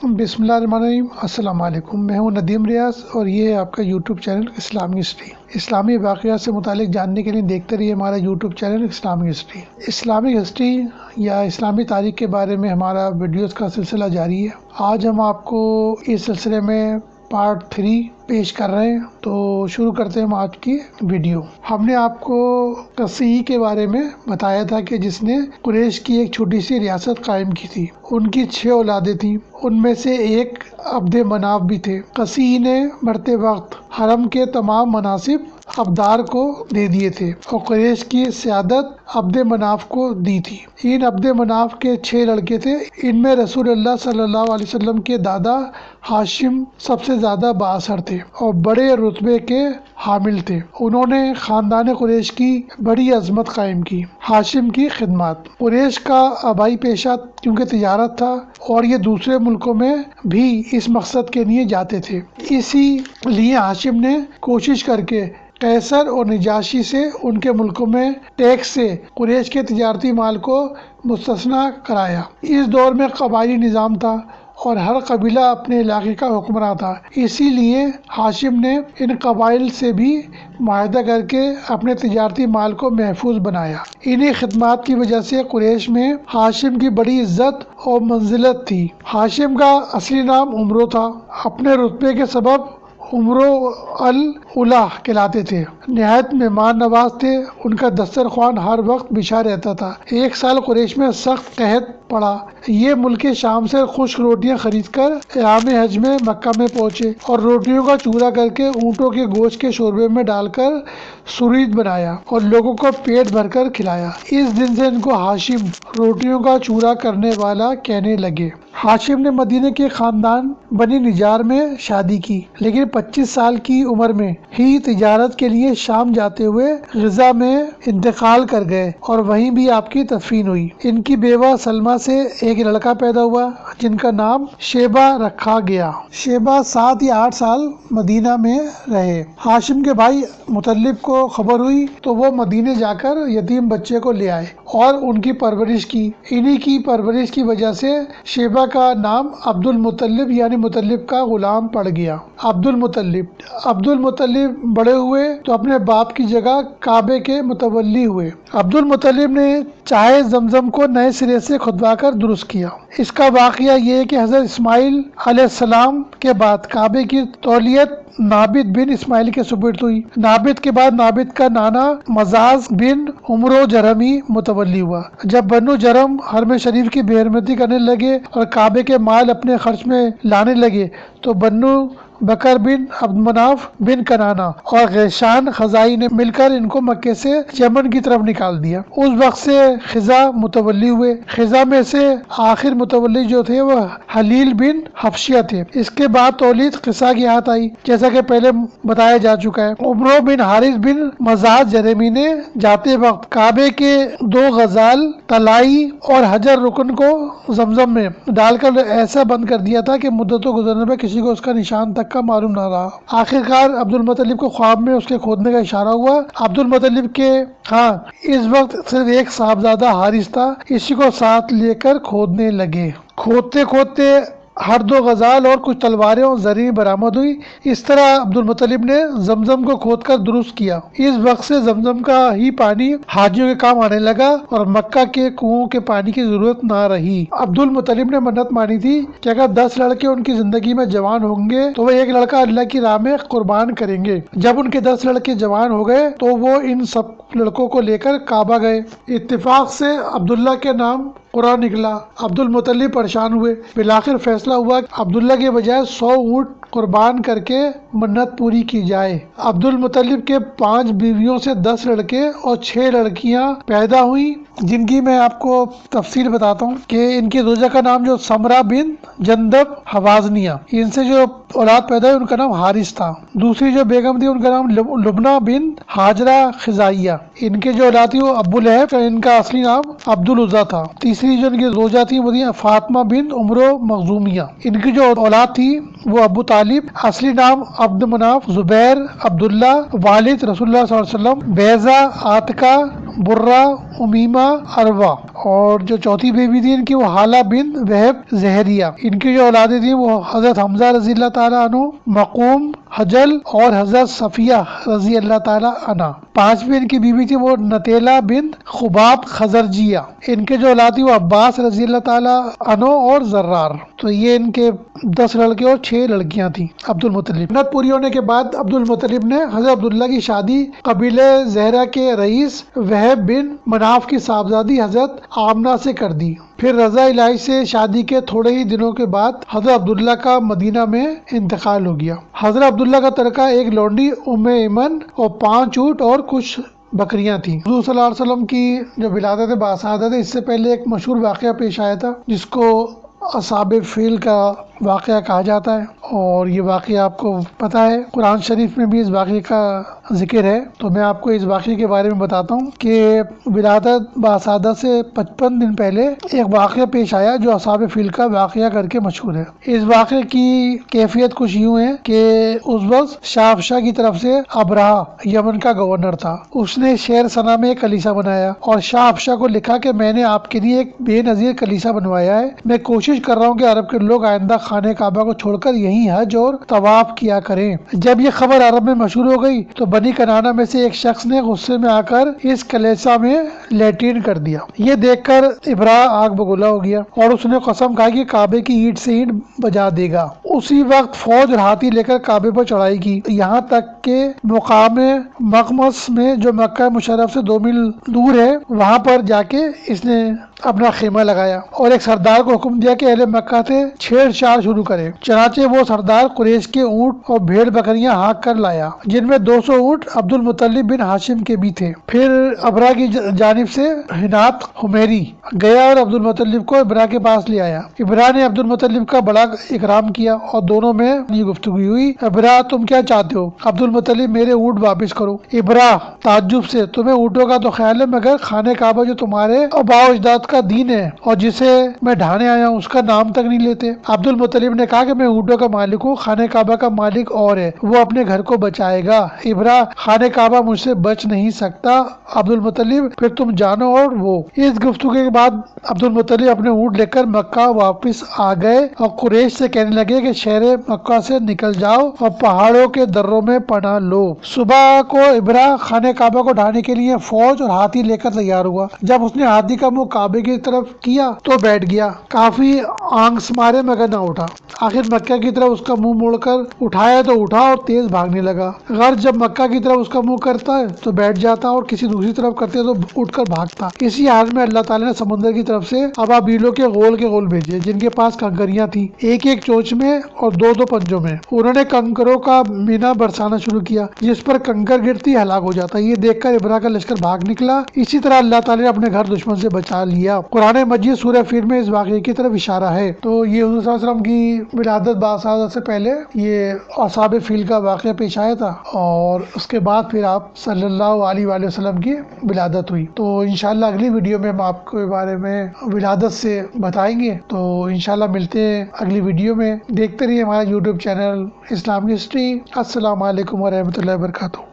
بسم اللہ الرحمن الرحیم۔ السلام علیکم، میں ہوں ندیم ریاض اور یہ ہے آپ کا یوٹیوب چینل اسلامی ہسٹری۔ اسلامی واقعات سے متعلق جاننے کے لیے دیکھتے رہیے ہمارا یوٹیوب چینل اسلامی ہسٹری۔ اسلامی ہسٹری یا اسلامی تاریخ کے بارے میں ہمارا ویڈیوز کا سلسلہ جاری ہے۔ آج ہم آپ کو اس سلسلے میں پارٹ 3 پیش کر رہے ہیں، تو شروع کرتے ہیں ہم آج کی ویڈیو۔ ہم نے آپ کو قصی کے بارے میں بتایا تھا کہ جس نے قریش کی ایک چھوٹی سی ریاست قائم کی تھی۔ ان کی 6 اولادیں تھیں، ان میں سے ایک عبد مناف بھی تھے۔ قصی نے مرتے وقت حرم کے تمام مناصب ابدار کو دے دیے تھے اور قریش کی سیادت عبد مناف کو دی تھی۔ ان عبد مناف کے 6 لڑکے تھے، ان میں رسول اللہ صلی اللہ علیہ وسلم کے دادا ہاشم سب سے زیادہ بااثر تھے اور بڑے رتبے کے حامل تھے۔ انہوں نے خاندان قریش کی بڑی عظمت قائم کی۔ ہاشم کی خدمات۔ قریش کا آبائی پیشہ کیونکہ تجارت تھا اور یہ دوسرے ملکوں میں بھی اس مقصد کے لیے جاتے تھے، اسی لیے ہاشم نے کوشش کر کے قیصر اور نجاشی سے ان کے ملکوں میں ٹیکس سے قریش کے تجارتی مال کو مستثنیٰ کرایا۔ اس دور میں قبائلی نظام تھا اور ہر قبیلہ اپنے علاقے کا حکمراں تھا، اسی لیے ہاشم نے ان قبائل سے بھی معاہدہ کر کے اپنے تجارتی مال کو محفوظ بنایا۔ انہی خدمات کی وجہ سے قریش میں ہاشم کی بڑی عزت اور منزلت تھی۔ ہاشم کا اصلی نام عمرو تھا، اپنے رتبے کے سبب عمرو الاولیٰ کہلاتے تھے۔ نہایت مہمان نواز تھے، ان کا دسترخوان ہر وقت بچھا رہتا تھا۔ ایک سال قریش میں سخت قحط پڑا، یہ ملک شام سے خشک روٹیاں خرید کر ایام حج میں مکہ میں پہنچے اور روٹیوں کا چورا کر کے اونٹوں کے گوشت کے شوربے میں ڈال کر سرید بنایا اور لوگوں کو پیٹ بھر کر کھلایا۔ اس دن سے ان کو ہاشم روٹیوں کا چورا کرنے والا کہنے لگے۔ ہاشم نے مدینے کے خاندان بنی نجار میں شادی کی، لیکن 25 سال کی عمر میں ہی تجارت کے لیے شام جاتے ہوئے غزہ میں انتقال کر گئے اور وہیں بھی آپ کی تدفین ہوئی۔ ان کی بیوہ سلمہ سے ایک لڑکا پیدا ہوا جن کا نام شیبہ رکھا گیا۔ شیبہ 7 یا 8 سال مدینہ میں رہے۔ ہاشم کے بھائی مطلب کو خبر ہوئی تو وہ مدینے جا کر یتیم بچے کو لے آئے اور ان کی پرورش کی۔ انہی کی پرورش کی وجہ سے شیبہ کا نام عبد المطلب یعنی مطلب کا غلام پڑ گیا۔ عبد المطلب بڑے ہوئے تو اپنے باپ کی جگہ کعبے کے متولی ہوئے۔ عبد المطلب نے چاہے زمزم کو نئے سرے سے کھدوا کر درست کیا۔ اس کا واقعہ یہ ہے کہ حضرت اسماعیل علیہ السلام کے بعد کعبے کی تولیت نابد بن اسماعیل کے سپرد ہوئی۔ نابد کے بعد نابد کا نانا مزاز بن عمرو جرمی متولی ہوا۔ جب بنو جرم حرم شریف کی بے حرمتی کرنے لگے اور کعبے کے مال اپنے خرچ میں لانے لگے تو بنو بکر بن عبد مناف بن کنانہ اور غیشان خزائی نے مل کر ان کو مکے سے یمن کی طرف نکال دیا۔ اس وقت سے خزاع متولی ہوئے۔ خزاع میں سے آخر متولی جو تھے وہ حلیل بن حبشیہ تھے۔ اس کے بعد تولید قصہ کی ہاتھ آئی، جیسا کہ پہلے بتایا جا چکا ہے۔ عمرو بن حارث بن مزاج جرمی نے جاتے وقت کعبے کے 2 غزال طلائی اور حجر رکن کو زمزم میں ڈال کر ایسا بند کر دیا تھا کہ مدتوں گزرنے پر کسی کو اس کا نشان تک کا معلوم نہ رہا۔ آخر کار عبد المطلب کو خواب میں اس کے کھودنے کا اشارہ ہوا۔ عبد المطلب کے ہاں اس وقت صرف ایک صاحبزادہ حارث تھا، اسی کو ساتھ لے کر کھودنے لگے۔ کھودتے کھودتے ہر 2 غزال اور کچھ تلواریں اور زریں برآمد ہوئی۔ اس طرح عبد المطلب نے زمزم کو کھود کر درست کیا۔ اس وقت سے زمزم کا ہی پانی حاجیوں کے کام آنے لگا اور مکہ کے کنووں کے پانی کی ضرورت نہ رہی۔ عبد المطلب نے منت مانی تھی کہ اگر 10 لڑکے ان کی زندگی میں جوان ہوں گے تو وہ ایک لڑکا اللہ کی راہ میں قربان کریں گے۔ جب ان کے 10 لڑکے جوان ہو گئے تو وہ ان سب لڑکوں کو لے کر کعبہ گئے۔ اتفاق سے عبداللہ کے نام قرآن نکلا۔ عبد المطلب پریشان ہوئے۔ بالآخر فیصلہ ہوا کہ عبداللہ کے بجائے 100 اونٹ قربان کر کے منت پوری کی جائے۔ عبد المطلب کے 5 بیویوں سے 10 لڑکے اور 6 لڑکیاں پیدا ہوئیں، جن کی میں آپ کو تفصیل بتاتا ہوں کہ ان کی زوجہ کا نام جو سمرہ بن جندب حوازنیہ، ان سے جو اولاد پیدا ہوئی ان کا نام حارث تھا۔ دوسری جو بیگم تھی ان کا نام لبنہ بن ہاجرہ خزائیہ، ان کے جو اولاد تھی وہ ابو لہب، ان کا اصلی نام عبد العزیٰ تھا۔ تیسری جو ان کی زوجہ تھی وہ تھی فاطمہ بن عمرو مخزومیہ، ان کی جو اولاد تھی وہ ابو طالب، اصلی نام عبد مناف، زبیر، عبداللہ والد رسول اللہ صلی اللہ علیہ وسلم، بیضہ، عاتقہ، برہ امیمہ عروہ، اور جو چوتھی بیوی تھی ان کی وہ حالہ بنت وہب زہریہ، ان کی جو اولادیں تھیں وہ حضرت حمزہ رضی اللہ تعالیٰ عنہ، مقوم، حجل اور حضرت صفیہ رضی اللہ تعالیٰ عنہ۔ پانچویں ان کی بیوی تھی وہ نتیلہ بنت خباب خزرجیہ، ان کے جو اولاد تھی وہ عباس رضی اللہ تعالیٰ عنہ اور زرار۔ تو یہ ان کے 10 لڑکے اور 6 لڑکیاں تھیں عبد المطلب۔ منت پوری ہونے کے بعد عبد المطلب نے حضرت عبداللہ کی شادی قبیلہ زہرہ کے رئیس وہب بن مناف کی صاحبزادی حضرت آمنہ سے کر دی۔ پھر رضا الہی سے شادی کے تھوڑے ہی دنوں کے بعد حضرت عبداللہ کا مدینہ میں انتقال ہو گیا۔ حضرت عبداللہ کا ترکہ ایک لونڈی ام ایمن اور 5 اونٹ اور کچھ بکریاں تھیں۔ حضور صلی اللہ علیہ وسلم کی جو ولادت باسعادت ہے، اس سے پہلے ایک مشہور واقعہ پیش آیا تھا جس کو اصحاب فیل کا واقعہ کہا جاتا ہے، اور یہ واقعہ آپ کو پتہ ہے، قرآن شریف میں بھی اس واقعے کا ذکر ہے۔ تو میں آپ کو اس واقعے کے بارے میں بتاتا ہوں کہ ولادت باسعادت سے 55 دن پہلے ایک واقعہ پیش آیا جو اصحاب فیل کا واقعہ کر کے مشہور ہے۔ اس واقعے کی کیفیت کچھ یوں ہے کہ اس وقت شاہ کی طرف سے ابرہہ یمن کا گورنر تھا، اس نے شہر سنا میں ایک کلیسا بنایا اور شاہ کو لکھا کہ میں نے آپ کے لیے ایک بے نظیر کلیسا بنوایا ہے، میں کوشش کر رہا ہوں کہ عرب کے لوگ آئندہ خانہ کعبہ کو چھوڑ کر یہیں حج اور طواف کیا کریں۔ جب یہ خبر عرب میں مشہور ہو گئی تو بنی کنانہ میں سے ایک شخص نے غصے میں آ کر اس کلیسا میں لیٹرین کر دیا۔ یہ دیکھ کر ابراہ آگ بگولا ہو گیا اور اس نے قسم کھائی کہ کعبے کی اینٹ سے اینٹ بجا دے گا۔ اسی وقت فوج اور ہاتھی لے کر کعبے پر چڑھائی کی، یہاں تک کہ مقام مقمص میں جو مکہ مشرف سے 2 میل دور ہے وہاں پر جا کے اس نے اپنا خیمہ لگایا اور ایک سردار کو حکم دیا کہ اہل مکہ سے چھیڑ چھاڑ شروع کرے۔ چنانچہ وہ سردار قریش کے اونٹ اور بھیڑ بکریاں ہانک کر لایا، جن میں 200 اونٹ عبد المطلب بن ہاشم کے بھی تھے۔ پھر ابرہ کی جانب سے حنات حمیری گیا اور عبد المطلب کو ابرہ کے پاس لے آیا۔ ابرہ نے عبد المطلب کا بڑا اکرام کیا اور دونوں میں یہ گفتگو ہوئی۔ ابرہ تم کیا چاہتے ہو؟ عبد المطلب میرے اونٹ واپس کرو۔ ابرہ تعجب سے تمہیں اونٹوں کا تو خیال ہے، مگر خانہ کعبہ جو تمہارے آباء و اجداد کا دین ہے اور جسے میں ڈھانے آیا ہوں اس کا نام تک نہیں لیتے۔ عبد المطلب نے کہا کہ میں اونٹوں کا مالک ہوں، خانہ کعبہ کا مالک اور ہے، وہ اپنے گھر کو بچائے گا۔ ابرہ خانہ کعبہ مجھ سے بچ نہیں سکتا۔ عبد المطلب پھر تم جانو۔ اور وہ اس گفتگو کے بعد عبد المطلب اپنے اونٹ لے کر مکہ واپس آ گئے اور قریش سے کہنے لگے کہ شہر مکہ سے نکل جاؤ اور پہاڑوں کے دروں میں پناہ لو۔ صبح کو ابرہ خانہ کعبہ کو ڈھانے کے لیے فوج اور ہاتھی لے کر تیار ہوا۔ جب اس نے ہاتھی کا منہ کعبے کی طرف کیا تو بیٹھ گیا، کافی آنکھ مارے مگر نہ اٹھا۔ آخر مکہ کی طرف اس کا منہ موڑ کر اٹھایا تو اٹھا اور تیز بھاگنے لگا۔ غرض جب مکہ کی طرف اس کا منہ کرتا ہے تو بیٹھ جاتا اور کسی دوسری طرف کرتے تو اٹھ کر بھاگتا۔ اسی حال میں اللہ تعالیٰ نے سمندر کی طرف سے ابابیلوں کے غول بھیجے، جن کے پاس کنکریاں تھیں، ایک ایک چونچ میں اور 2 پنجوں میں۔ انہوں نے کنکروں کا مینا برسانا شروع کیا، جس پر کنکر گرتی ہلاک ہو جاتا۔ یہ دیکھ کر ابرہ کا لشکر بھاگ نکلا۔ اسی طرح اللہ تعالیٰ نے اپنے گھر دشمن سے بچا لیا۔ قرآن مجید سورہ فیل میں اس واقعے کی طرف اشارہ ہے۔ تو یہ حضور صلی اللہ علیہ وسلم کی ولادت باسعادت سے پہلے یہ اصحاب فیل کا واقعہ پیش آیا تھا، اور اس کے بعد پھر آپ صلی اللہ علیہ وآلہ وسلم کی ولادت ہوئی۔ تو انشاءاللہ اگلی ویڈیو میں ہم آپ کے بارے میں ولادت سے بتائیں گے۔ تو انشاءاللہ ملتے ہیں اگلی ویڈیو میں۔ دیکھتے رہیے ہمارا یوٹیوب چینل اسلامک ہسٹری۔ السلام علیکم ورحمۃ اللہ وبرکاتہ۔